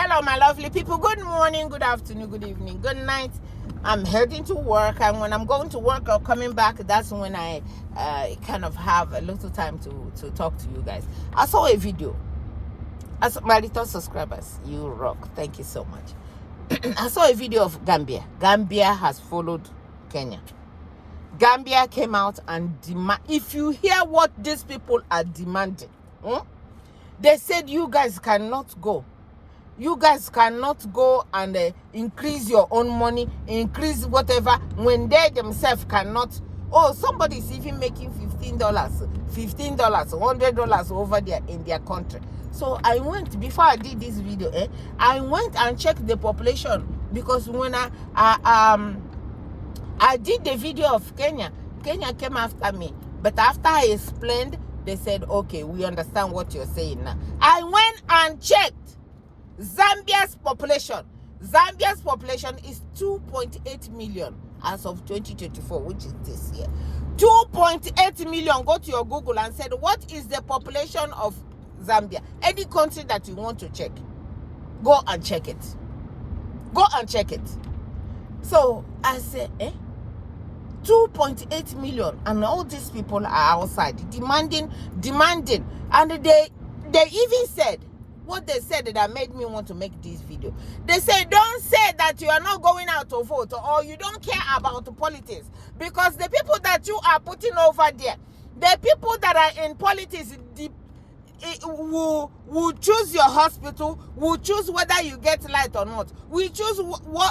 Hello, my lovely people. Good morning, good afternoon, good evening, good night. I'm heading to work, and when I'm going to work or coming back, that's when I kind of have a little time to talk to you guys. I saw a video. As my little subscribers, you rock. Thank you so much. I saw a video of Gambia. Gambia has followed Kenya. Gambia came out and demand. If you hear what these people are demanding, they said you guys cannot go. You guys cannot go and increase your own money, increase whatever, when they themselves cannot. Oh, somebody is even making $15, $100 over there in their country. So I went, before I did this video, I went and checked the population, because when I did the video of Kenya came after me. But after I explained, they said, okay, we understand what you're saying now. I went and checked Zambia's population. Zambia's population is 2.8 million as of 2024, which is this year. 2.8 million. Go to your Google and said, what is the population of Zambia? Any country that you want to check, go and check it. Go and check it. So I said, 2.8 million, and all these people are outside demanding, and they even said what they said that made me want to make this video. They say, don't say that you are not going out to vote, or you don't care about politics, because the people that you are putting over there, the people that are in politics, will choose your hospital, will choose whether you get light or not, will choose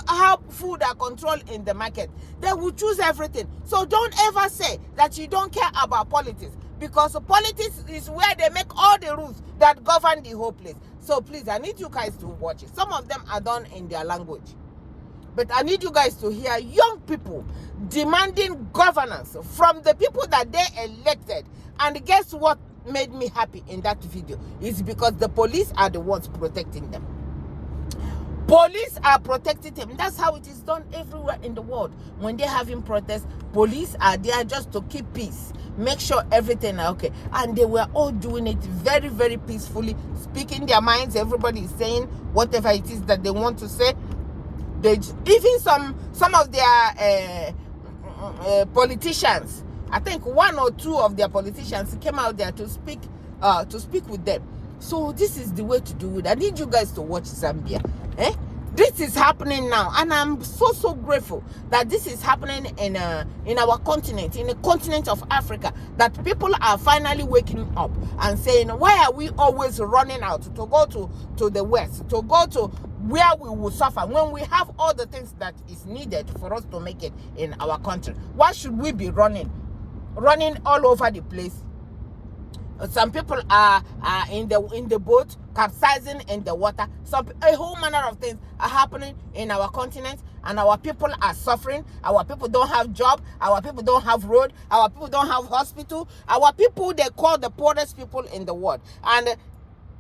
how food are controlled in the market. They will choose everything. So don't ever say that you don't care about politics, because politics is where they make all the rules that govern the whole place. So please, I need you guys to watch it. Some of them are done in their language, but I need you guys to hear young people demanding governance from the people that they elected. And guess what made me happy in that video? Is because the police are the ones protecting them. Police are protecting them. That's how it is done everywhere in the world. When they're having protests, police are there just to keep peace, make sure everything is okay. And they were all doing it very, very peacefully, speaking their minds. Everybody is saying whatever it is that they want to say. They even some of their politicians, I think one or two of their politicians came out there to speak with them. So this is the way to do it. I need you guys to watch Zambia. This is happening now, and I'm so grateful that this is happening in our continent, in the continent of Africa, that people are finally waking up and saying, why are we always running out to go to the west, to go to where we will suffer, when we have all the things that is needed for us to make it in our country? Why should we be running all over the place? Some people are in the boat, capsizing in the water. A whole manner of things are happening in our continent, and our people are suffering. Our people don't have job. Our people don't have road. Our people don't have hospital. Our people, they call the poorest people in the world, and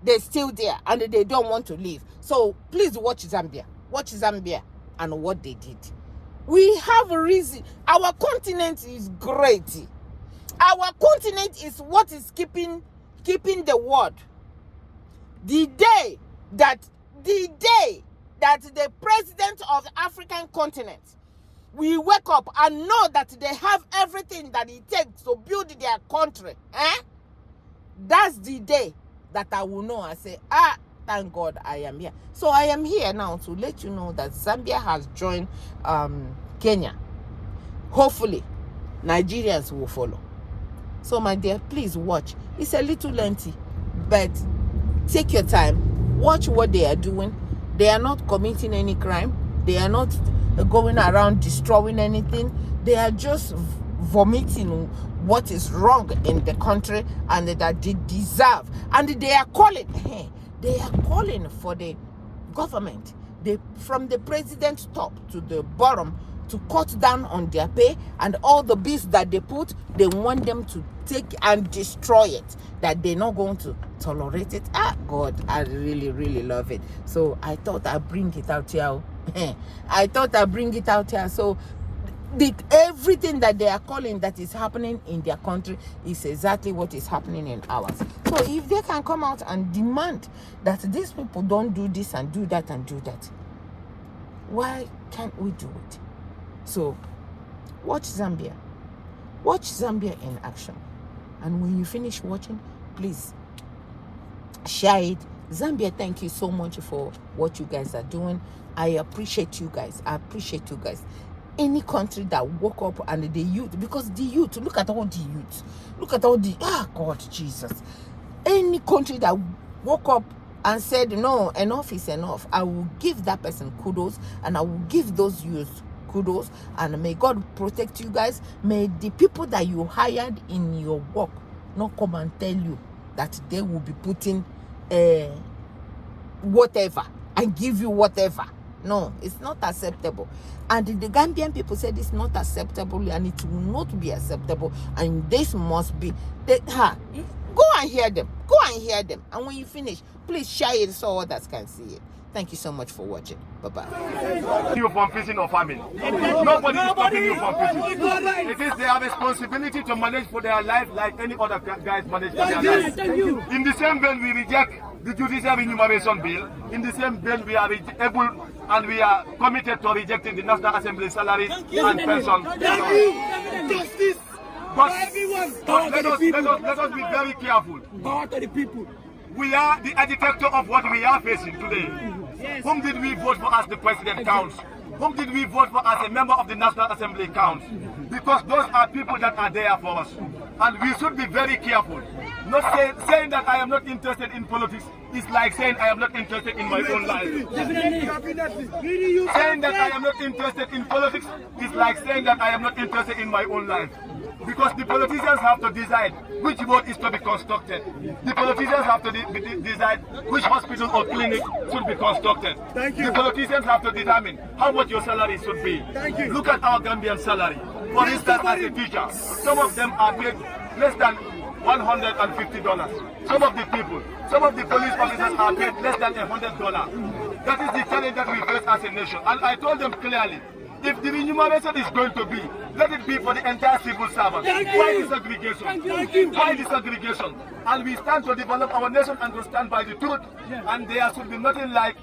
they're still there, and they don't want to leave. So please watch Zambia. Watch Zambia and what they did. We have a reason. Our continent is great. Our continent is what is keeping the world. The day that the president of the African continent will wake up and know that they have everything that it takes to build their country, that's the day that I will know. I say, thank God I am here. So I am here now to let you know that Zambia has joined Kenya. Hopefully, Nigerians will follow. So my dear, please watch. It's a little lengthy, but take your time. Watch what they are doing. They are not committing any crime. They are not going around destroying anything. They are just vomiting what is wrong in the country, and that they deserve. And they are calling for the government, from the president's top to the bottom, to cut down on their pay, and all the bills that they put, they want them to take and destroy it, that they're not going to tolerate it. God, I really, really love it. So I thought I'd bring it out here. I thought I'd bring it out here. So everything that they are calling that is happening in their country is exactly what is happening in ours. So if they can come out and demand that these people don't do this and do that and do that, why can't we do it? So watch Zambia. Watch Zambia in action. And when you finish watching, please share it. Zambia, thank you so much for what you guys are doing. I appreciate you guys. Any country that woke up and the youth, because the youth, look at all the youth. Look at all the, God, Jesus. Any country that woke up and said, no, enough is enough, I will give that person kudos, and I will give those youth kudos, and may God protect you guys. May the people that you hired in your work not come and tell you that they will be putting whatever and give you whatever. No, it's not acceptable. And the Gambian people said it's not acceptable, and it will not be acceptable, and this must be go and hear them. And when you finish, please share it so others can see it. Thank you so much for watching. Bye-bye. You from fishing or farming. Nobody is stopping you from fishing. It is their responsibility to manage for their life like any other guys manage for their life. In the same vein, we reject the judicial remuneration bill. In the same vein, we are able and we are committed to rejecting the National Assembly salaries and pensions. Justice. But let us be very careful. Power to the people. We are the architect of what we are facing today. Yes. Whom did we vote for as the president counts? Whom did we vote for as a member of the National Assembly counts? Because those are people that are there for us. And we should be very careful. Not saying that I am not interested in politics is like saying I am not interested in my own life. Saying that I am not interested in politics is like saying that I am not interested in my own life. Because the politicians have to decide which road is to be constructed. The politicians have to decide which hospital or clinic should be constructed. The politicians have to determine how much your salary should be. Look at our Gambian salary. For instance, as a teacher, some of them are paid less than $150. Some of the police officers are paid less than $100. That is the challenge that we face as a nation. And I told them clearly, if the remuneration is going to be, let it be for the entire civil servant. Why disaggregation? Why disaggregation? And we stand to develop our nation and to stand by the truth. And there should be nothing like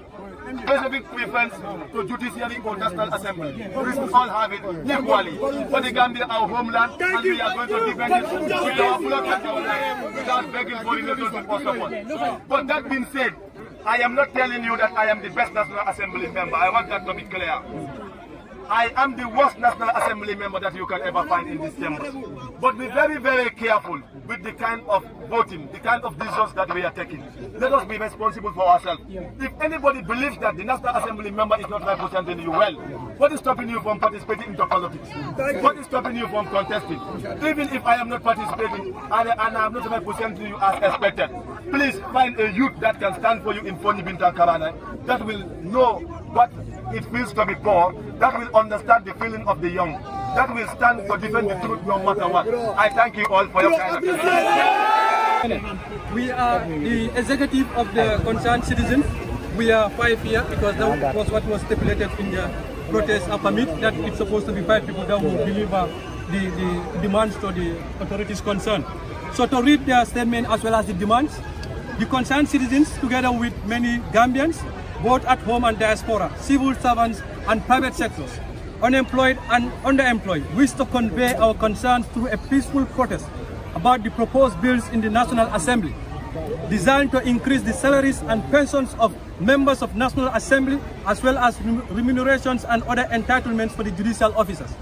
specific preference to judiciary or national assembly. We should all have it equally. For the Gambia, our homeland, and we are going to defend it with our blood and our life without begging for the nation to support. But that being said, I am not telling you that I am the best National Assembly member. I want that to be clear. I am the worst National Assembly member that you can ever find in this chamber. But be very, very careful with the kind of voting, the kind of decisions that we are taking. Let us be responsible for ourselves. If anybody believes that the National Assembly member is not representing you well, what is stopping you from participating into politics? What is stopping you from contesting? Even if I am not participating and I am not representing you as expected, please find a youth that can stand for you in Foni Bintan Karana, that will know what it feels to be poor, that will understand the feeling of the young, that will stand to defend the truth no matter what. I thank you all for your kind attention. We are the executive of the concerned citizens. We are 5 here because that was what was stipulated in the protest permit, that it's supposed to be 5 people that will deliver the demands to the authorities concerned. So to read their statement as well as the demands, the concerned citizens, together with many Gambians, both at home and diaspora, civil servants and private sectors, unemployed and underemployed, wish to convey our concerns through a peaceful protest about the proposed bills in the National Assembly, designed to increase the salaries and pensions of members of National Assembly, as well as remunerations and other entitlements for the judicial officers.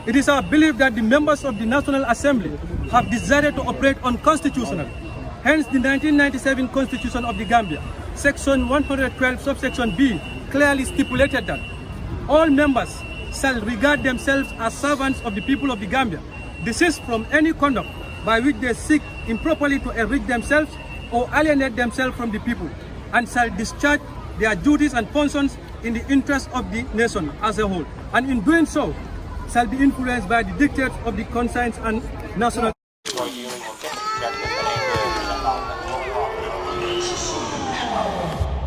It is our belief that the members of the National Assembly have decided to operate unconstitutionally. Hence, the 1997 Constitution of the Gambia, Section 112, subsection B, clearly stipulated that all members shall regard themselves as servants of the people of the Gambia, desist from any conduct by which they seek improperly to enrich themselves or alienate themselves from the people, and shall discharge their duties and functions in the interest of the nation as a whole, and in doing so shall be influenced by the dictates of the conscience and national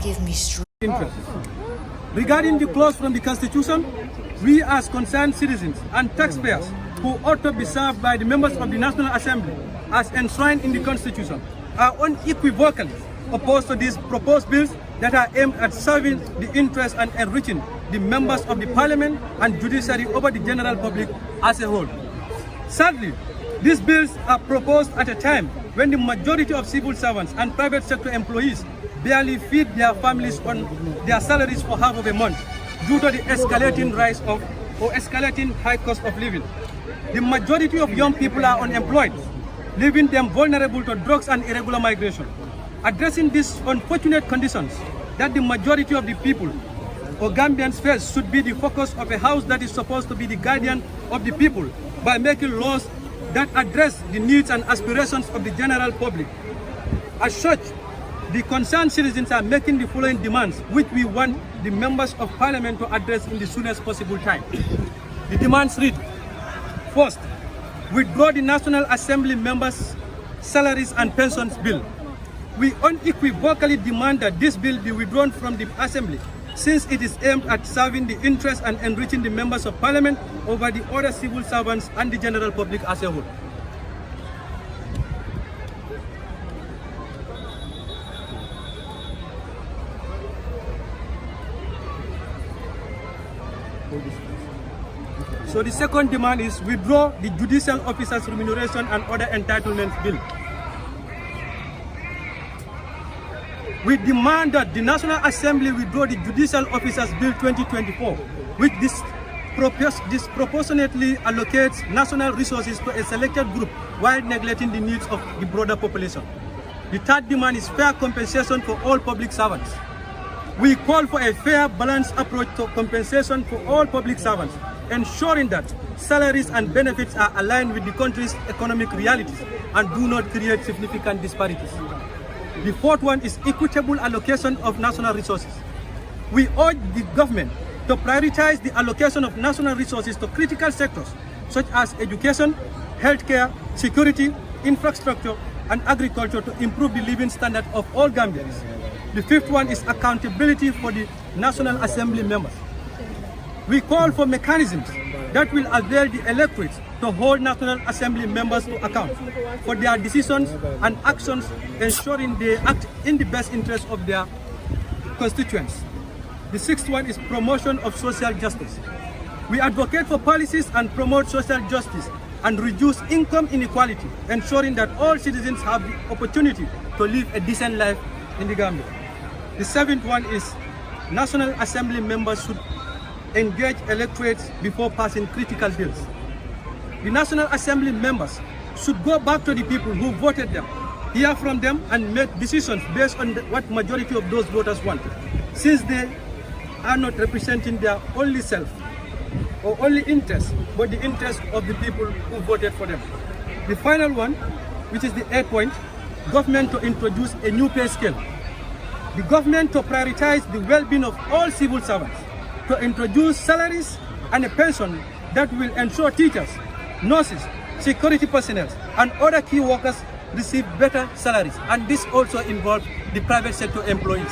give me strength. interest. Regarding the clause from the Constitution, we as concerned citizens and taxpayers who ought to be served by the members of the National Assembly as enshrined in the Constitution are unequivocally opposed to these proposed bills that are aimed at serving the interests and enriching the members of the Parliament and judiciary over the general public as a whole. Sadly, these bills are proposed at a time when the majority of civil servants and private sector employees barely feed their families on their salaries for half of a month due to the escalating rise of or escalating high cost of living. The majority of young people are unemployed, leaving them vulnerable to drugs and irregular migration. Addressing these unfortunate conditions that the majority of the people or Gambians face should be the focus of a house that is supposed to be the guardian of the people by making laws that address the needs and aspirations of the general public. As such, the concerned citizens are making the following demands, which we want the members of Parliament to address in the soonest possible time. The demands read: first, withdraw the National Assembly members' salaries and pensions bill. We unequivocally demand that this bill be withdrawn from the Assembly, since it is aimed at serving the interests and enriching the members of Parliament over the other civil servants and the general public as a whole. So the second demand is withdraw the judicial officers' remuneration and other entitlements bill. We demand that the National Assembly withdraw the Judicial Officers Bill 2024, which disproportionately allocates national resources to a selected group while neglecting the needs of the broader population. The third demand is fair compensation for all public servants. We call for a fair, balanced approach to compensation for all public servants, ensuring that salaries and benefits are aligned with the country's economic realities and do not create significant disparities. The fourth one is equitable allocation of national resources. We urge the government to prioritize the allocation of national resources to critical sectors such as education, healthcare, security, infrastructure, and agriculture to improve the living standard of all Gambians. The fifth one is accountability for the National Assembly members. We call for mechanisms that will avail the electorate to hold National Assembly members to account for their decisions and actions, ensuring they act in the best interest of their constituents. The sixth one is promotion of social justice. We advocate for policies and promote social justice and reduce income inequality, ensuring that all citizens have the opportunity to live a decent life in the Gambia. The seventh one is National Assembly members should engage electorates before passing critical bills. The National Assembly members should go back to the people who voted them, hear from them, and make decisions based on what majority of those voters want, since they are not representing their only self or only interest, but the interest of the people who voted for them. The final one, which is the 8th point, government to introduce a new pay scale. The government to prioritize the well-being of all civil servants, to introduce salaries and a pension that will ensure teachers, nurses, security personnel, and other key workers receive better salaries. And this also involves the private sector employees.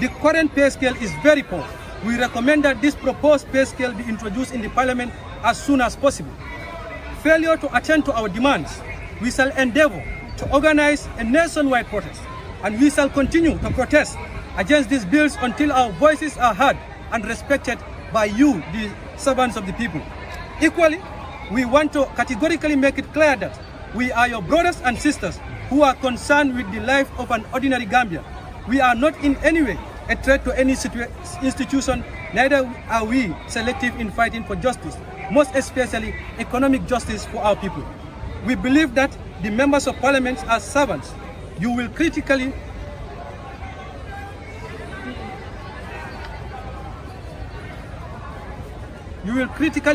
The current pay scale is very poor. We recommend that this proposed pay scale be introduced in the Parliament as soon as possible. Failure to attend to our demands, we shall endeavor to organize a nationwide protest, and we shall continue to protest against these bills until our voices are heard and respected by you, the servants of the people. Equally, we want to categorically make it clear that we are your brothers and sisters who are concerned with the life of an ordinary Gambian. We are not in any way a threat to any institution, neither are we selective in fighting for justice, most especially economic justice for our people. We believe that the members of Parliament are servants. You will critically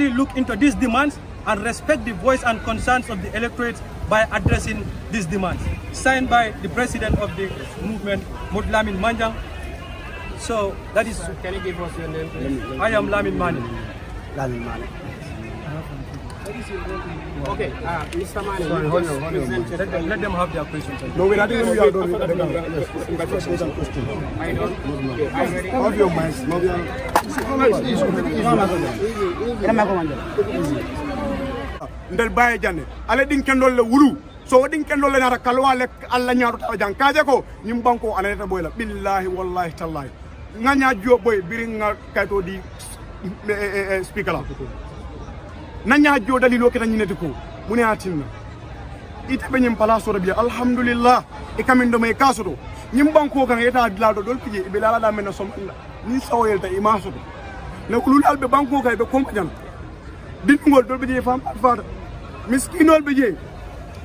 look into these demands and respect the voice and concerns of the electorate by addressing these demands. Signed by the president of the movement, Lamin Manjang. So that is. Can you give us your name, please? I am Lamin Mani. Lamin Mani. Okay, Mr. Mani. Let them have their questions. No, we are doing we are done. I don't. I don't. Okay, are you ready? Move your minds. ndel baye janne ale din kendol le wulu so wadin kendol le nara kalwale alla nyaaru ta jang kaje ko nyim banko anata boy la billahi wallahi tallahi nganya jo boy biringa kato di speaker la nanya jo dalilo ke nyineti ko muni atinna ite be nyim palaso rabbi alhamdulillah e kamindo me kasoto nyim banko kan eta dilado dol pije be la da men somalla ni sawoyel ta imaso ne kulul albe banko kay be kompa jan dingol dol be fam fata miskinol be je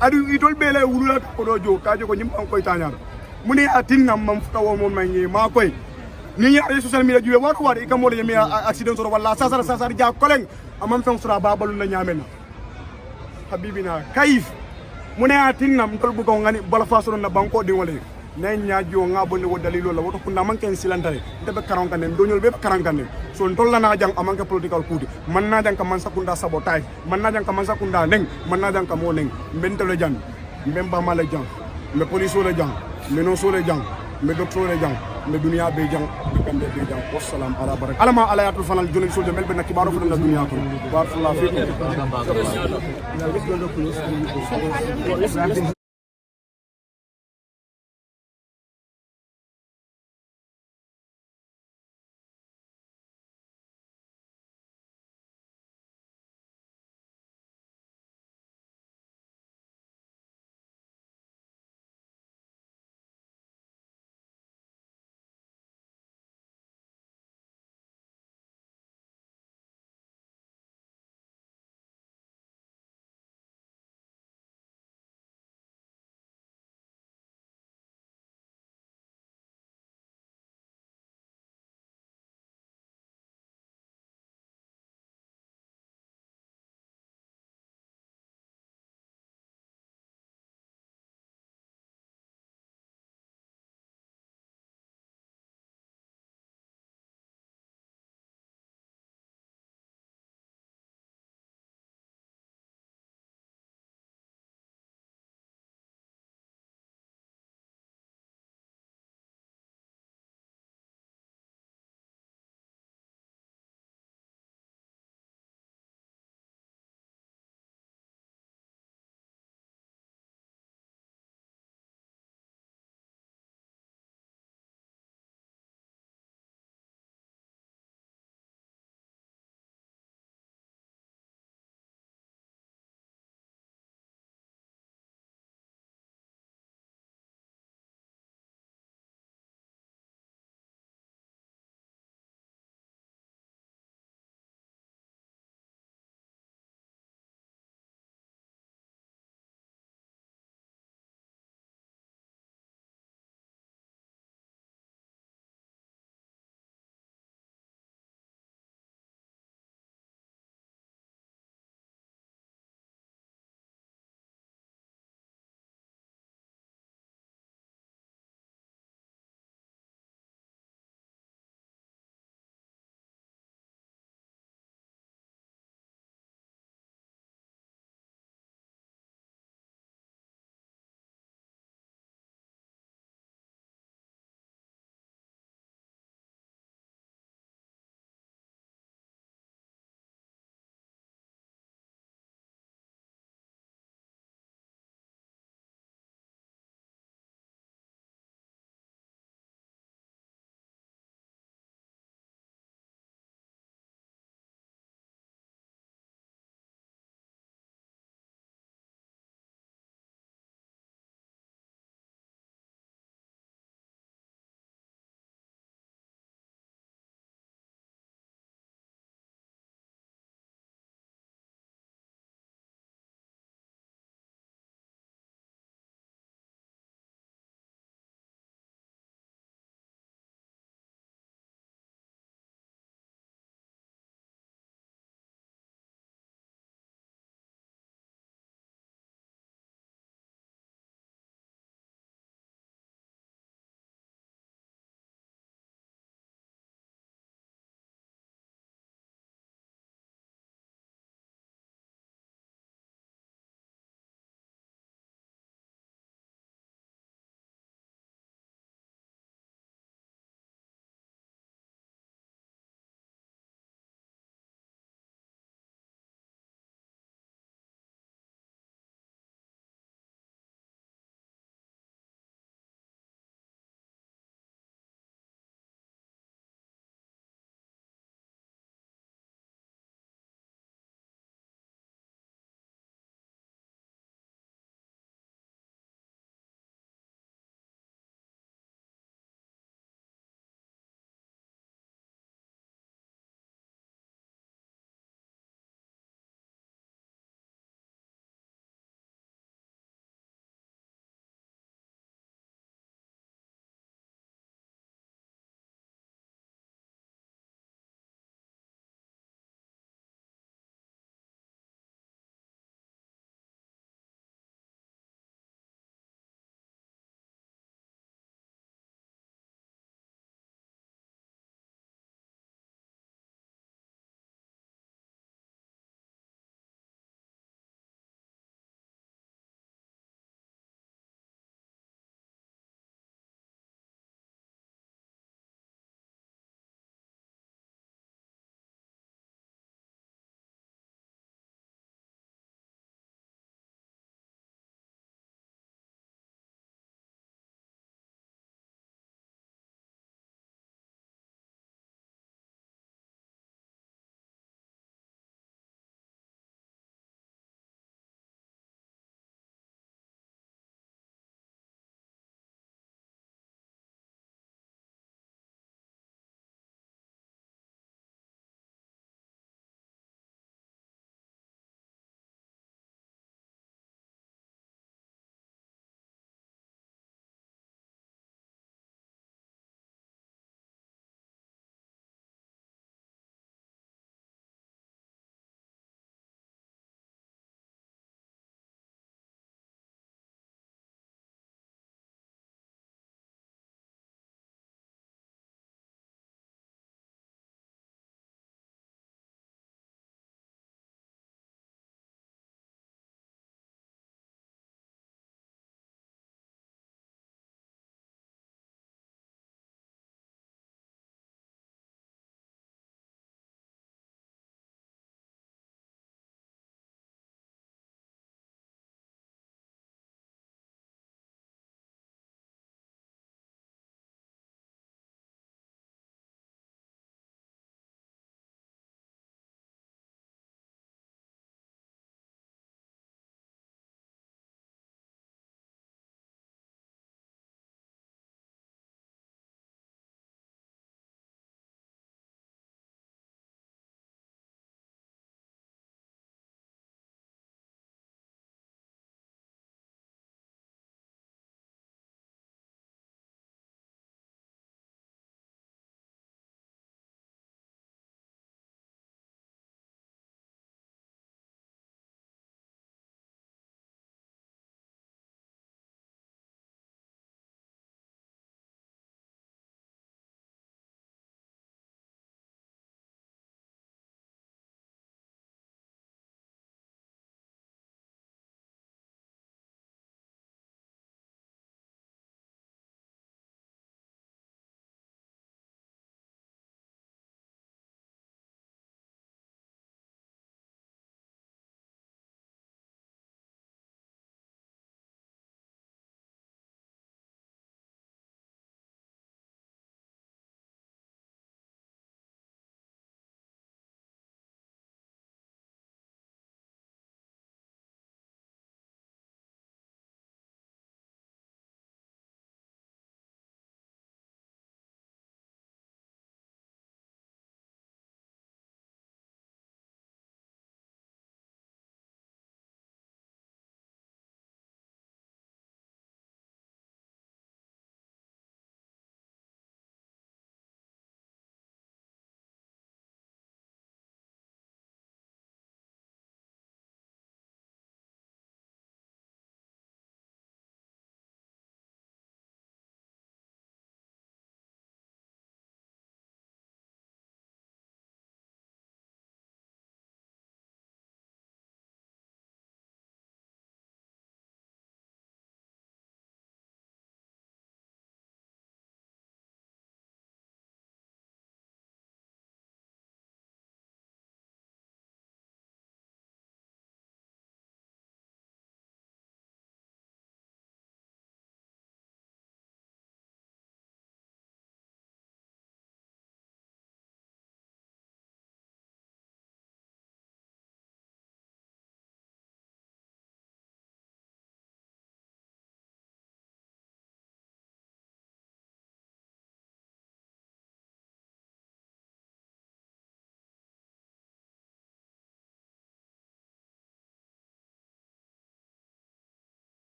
adu itol be lay wulula ko do jo kaje ko nyim banko itanyar muni atinna mam futawo mom mangi ma koy ni ya social media juwe wako wari ikamo de mi accident soro wala sasar ja koleng amam fen sura babalu na nyamena habibina kayif mune atinna mtol bu ko ngani bala fasoro na banko de wala ne nyaajo ngabo ne dalilo la woto kunna manken silantare ndebe karanka ne donyol be karanka ne so ndolla na jang amanka political kudi man na jang ka man sakunda sabotage man na jang ka man sakunda neng man na jang ka mo neng mbentele jang mbemba mala jang me police le jang me no so le jang me docteur le jang me dunia be jang be kande be jang wassalam ala barak alama alayatul fanal jonel so de melbe na kibaro fu na dunia ko barakallahu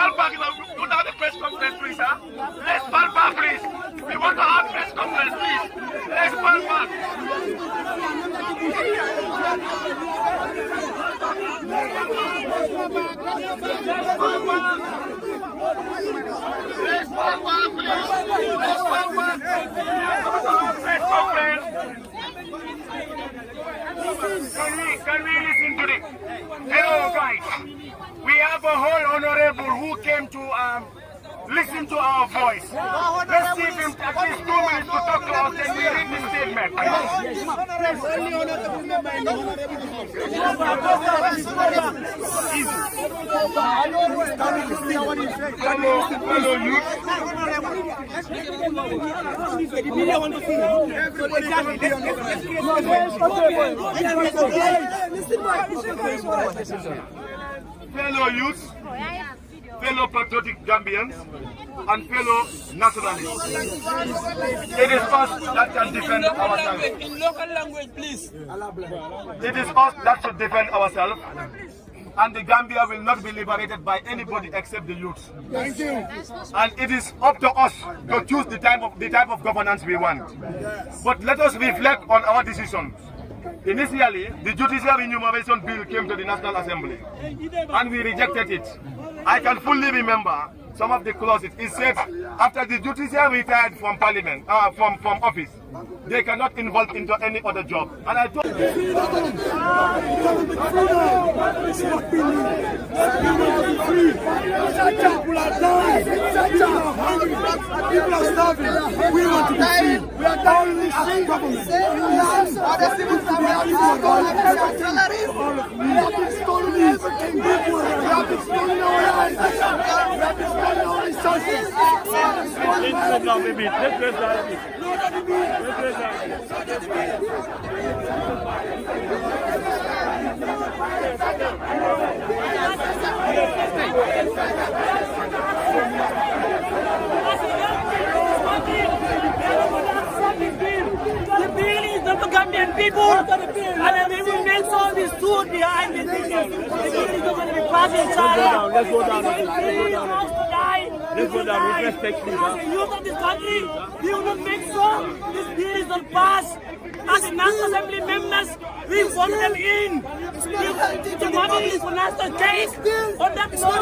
fall back. Do not the press conference, please, sir. Let's fall back, please. We want to have press conference, please. Let's fall back. Let's fall back, please. Let's fall back. Press conference. Can we listen to this? Hello, guys. We have a whole honorable who came to listen to our voice. Let's give him at least 2 minutes to talk to us and we read the statement. Hello, youth. Fellow youth, fellow patriotic Gambians, and fellow nationalists. It is us that can defend ourselves. In local language, please. It is us that should defend ourselves. And the Gambia will not be liberated by anybody except the youth. Thank you. And it is up to us to choose the type of governance we want. But let us reflect on our decision. Initially, the Judicial Remuneration Bill came to the National Assembly, and we rejected it. I can fully remember some of the clauses. It said after the judiciary retired from Parliament, from office, they cannot involve into any other job. And I told People are dying. People are starving. We want to be free. We are dying in this government. We have been stolen everything. We have been stolen our lives. We have been stolen our resources. The bill is not the Gambian people, and we will make sure we stood behind the bill. The bill is not going to be passed in China. Let's go down. Let's go down. With respect, please. As the youth of this country, we will not make sure this bill is not passed. As the National Assembly members, we want them in. The money is for national case. On that note,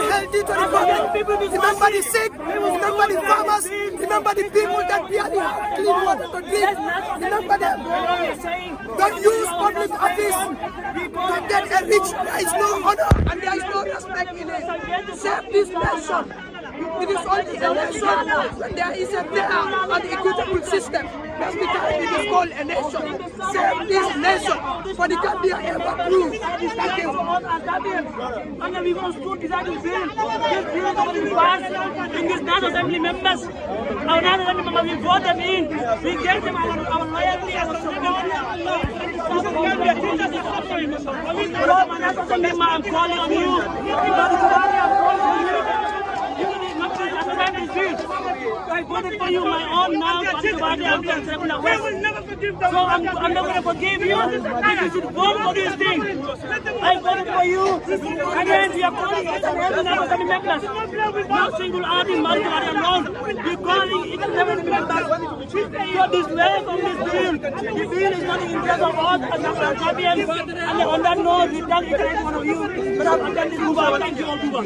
Remember the sick, remember the farmers, remember the people that barely have clean water to drink. Remember them. Don't use public office to get enriched. There is no honor and there is no respect in it. Save this nation. It is only a nation when there is a fair and equitable system. That's because it is called a nation. Save this nation for the Gambia ever prove. Thank you. And then we want to decide this bill. This bill is going to be passed in this National Assembly members. Our National Assembly members, we vote them in. We get them our loyalty, our support. I'm calling on you. I voted for you, my own now. We will never forgive them. So I'm not going to forgive you. You should vote for this thing. I voted for you. Again, we are calling each and every National members. No single artist, multi-party alone. We're calling each and every member. So this way from this bill. The bill is not in the interest of us as Gambians. And on that note, we thank each and every one of you. But I've done this move. Thank you all, people.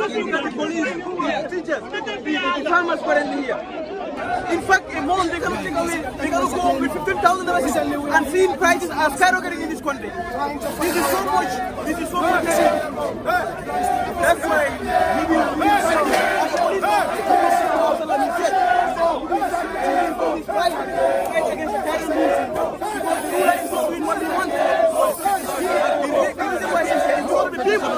The farmers currently here. In fact, a month they're going to go with $15,000 and seeing prices are skyrocketing in this country. This is so much. That's why fight against terrorism. What we want. The people.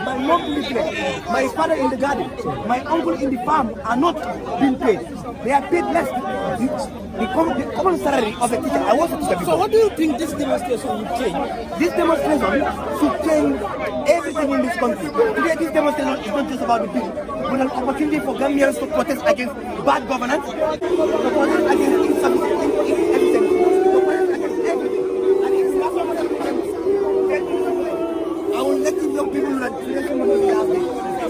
My mom in the place, my father in the garden, my uncle in the farm are not being paid. They are paid less. The common salary of a teacher. I was a teacher before. So what do you think this demonstration will change? This demonstration should change everything in this country. Today, this demonstration is not just about the people, but an opportunity for Gambians to protest against bad governance, to protest against insufficiency, to protest against everything. And it's not I will let the young people know that the nation will not be out there.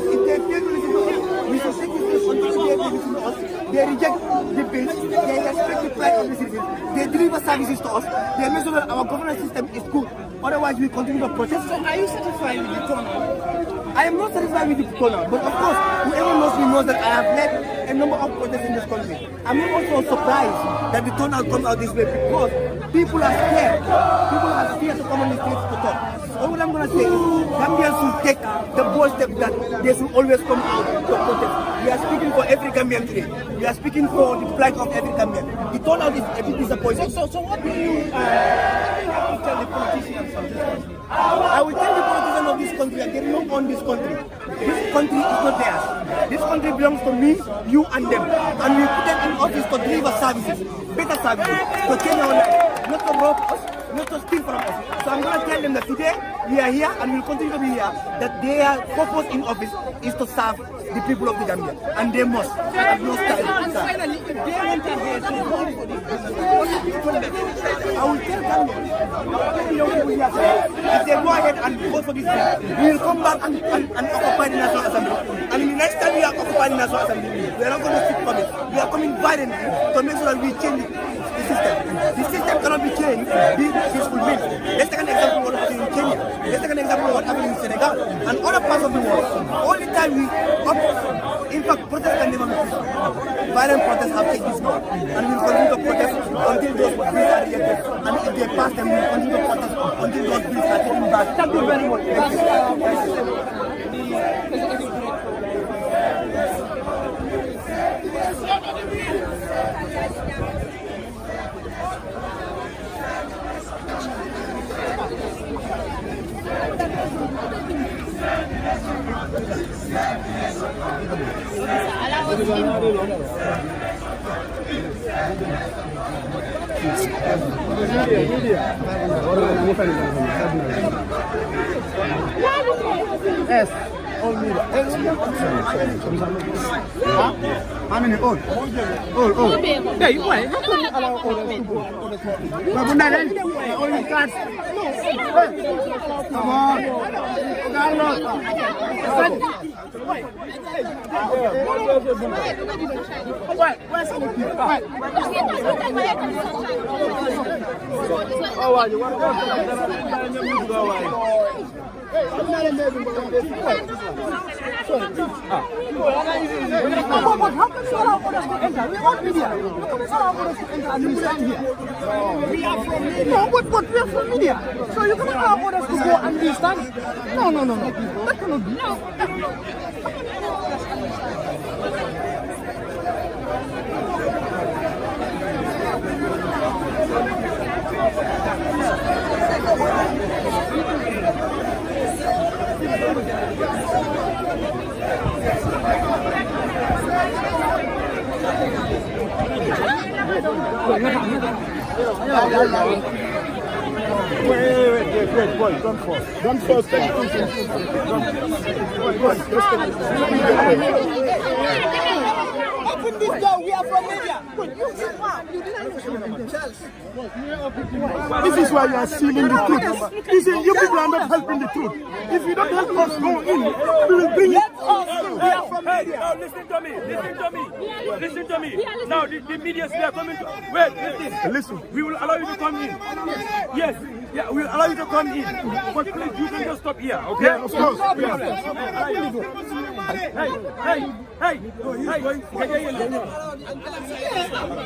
If they fail to listen to us, we should take this until they listen to us. They reject the bills, they respect the plight of the citizens, they deliver services to us, they make sure that our governance system is good. Otherwise, we continue to protest. So are you satisfied with the turnout? I am not satisfied with the turnout, but of course, whoever knows me knows that I have led a number of protests in this country. I'm also surprised that the turnout comes out this way because people are scared. People are scared to come on the streets to talk. So what I'm going to say is, Gambians should take the bold step that they should always come out to protest. We are speaking for every Gambian today. We are speaking for the plight of every Gambian. The turnout is a bit disappointing. So what do you tell the politicians of this country? I will tell the politicians of this country that they don't own this country. This country is not theirs. This country belongs to me, you and them. And we put them in office to deliver services, better services, to change our life, not to rob us, not to steal from us. So I'm going to tell them that today we are here and we will continue to be here, that their purpose in office is to serve the people of the Gambia. And they must. They have no style. And finally, if they enter here to vote for this, I will tell Gambians, if they go ahead and vote for this bill, we will come back and occupy the National Assembly. And in the next time we are occupying the National Assembly, we are not going to sit from it. We are coming violently to make sure that we change the system. The system cannot be changed with peaceful means. Let's take an example of what happened in Kenya. Let's take an example of what happened in Senegal and other parts of the world. All the time in fact, protests can never be peaceful. Violent protests have taken this form. And we will continue to protest until those bills are rejected. And if they pass them, we will continue to protest until those bills are taken back. Thank you very much. Yes, all media. How many? All. Yeah, you why? How come you allow others to go? Only cards. Come on. Carlos. Where's the people? How are you? What how can you allow others to enter? We are media. How can you allow others to enter and you stand here? We are from media. No, but we are from media. So you cannot allow others to go and we stand? No. That cannot be. Wait, boy, don't fall. Don't fall. Open this door, we are from media. This is why you are sealing the truth. You see, you people are not helping the truth. If you don't help us go in, we will bring it. Now listen to me. Now the media are coming to wait, listen. We will allow you to come in. Yes. Yeah, we'll allow you to come in. But please, you can just stop here, okay? Yeah, of course. Hey.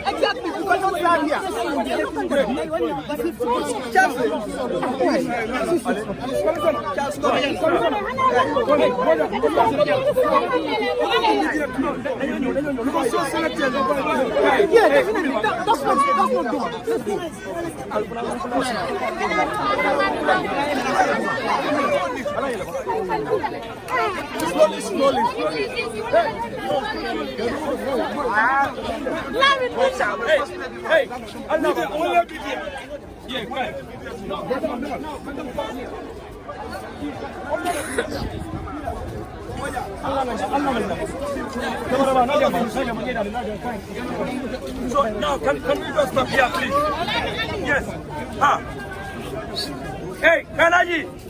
Exactly, we cannot stand here. That's not Slowly. Hey, yeah, right. So now can we just stop here, please? Yes. Hey, Kanaji.